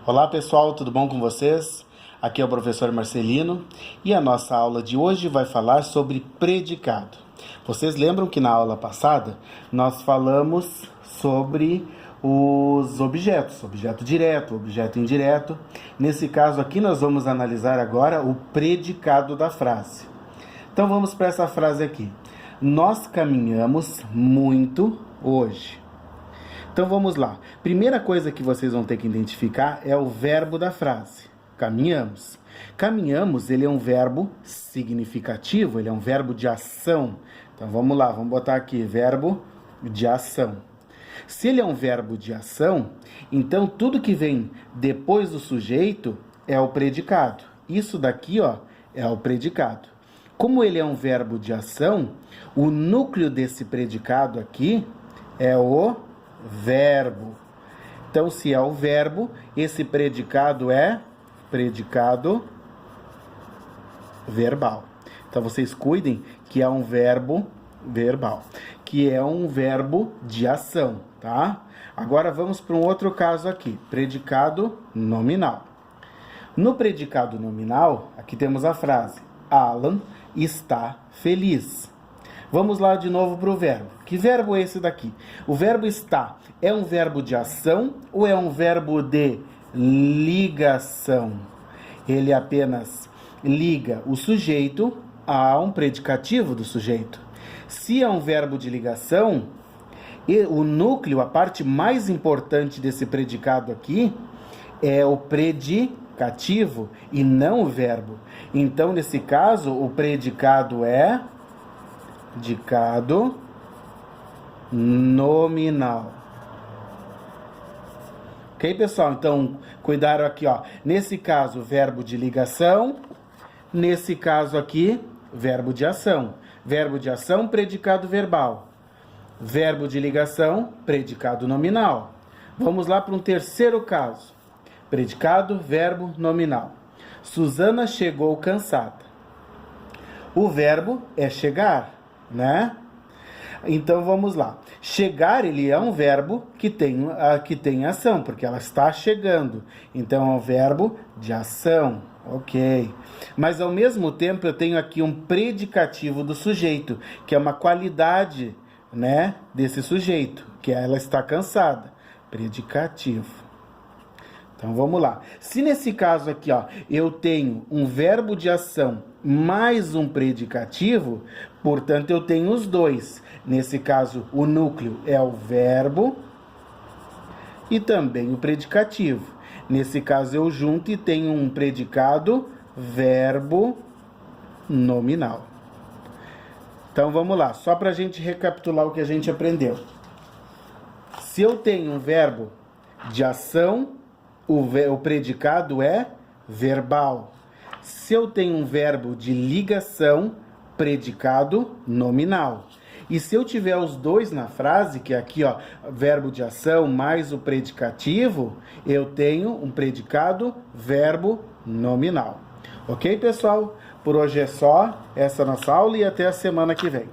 Olá pessoal, tudo bom com vocês? Aqui é o professor Marcelino e a nossa aula de hoje vai falar sobre predicado. Vocês lembram que na aula passada nós falamos sobre os objetos, objeto direto, objeto indireto. Nesse caso aqui nós vamos analisar agora o predicado da frase. Então vamos para essa frase aqui. Nós caminhamos muito hoje. Então vamos lá. Primeira coisa que vocês vão ter que identificar é o verbo da frase. Caminhamos. Caminhamos, ele é um verbo significativo, ele é um verbo de ação. Então vamos lá, vamos botar aqui, verbo de ação. Se ele é um verbo de ação, então tudo que vem depois do sujeito é o predicado. Isso daqui, ó, é o predicado. Como ele é um verbo de ação, o núcleo desse predicado aqui é o verbo. Então, se é o verbo, esse predicado é predicado verbal. Então, vocês cuidem que é um verbo verbal, que é um verbo de ação, tá? Agora, vamos para um outro caso aqui, predicado nominal. No predicado nominal, aqui temos a frase, Alan está feliz. Vamos lá de novo para o verbo. Que verbo é esse daqui? O verbo está é um verbo de ação ou é um verbo de ligação? Ele apenas liga o sujeito a um predicativo do sujeito. Se é um verbo de ligação, o núcleo, a parte mais importante desse predicado aqui, é o predicativo e não o verbo. Então, nesse caso, o predicado é predicado nominal. Ok, pessoal? Então, cuidado aqui, ó. Nesse caso, verbo de ligação. Nesse caso aqui, verbo de ação. Verbo de ação, predicado verbal. Verbo de ligação, predicado nominal. Vamos lá para um terceiro caso. Predicado, verbo nominal. Susana chegou cansada. O verbo é chegar, né? Então vamos lá. Chegar, ele é um verbo que tem ação, porque ela está chegando. Então é um verbo de ação, ok. Mas ao mesmo tempo eu tenho aqui um predicativo do sujeito, que é uma qualidade, né, desse sujeito, que ela está cansada. Predicativo. Então vamos lá. Se nesse caso aqui, ó, eu tenho um verbo de ação mais um predicativo, portanto eu tenho os dois. Nesse caso, o núcleo é o verbo e também o predicativo. Nesse caso eu junto e tenho um predicado verbo nominal. Então vamos lá, só para a gente recapitular o que a gente aprendeu. Se eu tenho um verbo de ação, o predicado é verbal. Se eu tenho um verbo de ligação, predicado nominal. E se eu tiver os dois na frase, que é aqui, ó, verbo de ação mais o predicativo, eu tenho um predicado verbo nominal. Ok, pessoal? Por hoje é só essa nossa aula e até a semana que vem.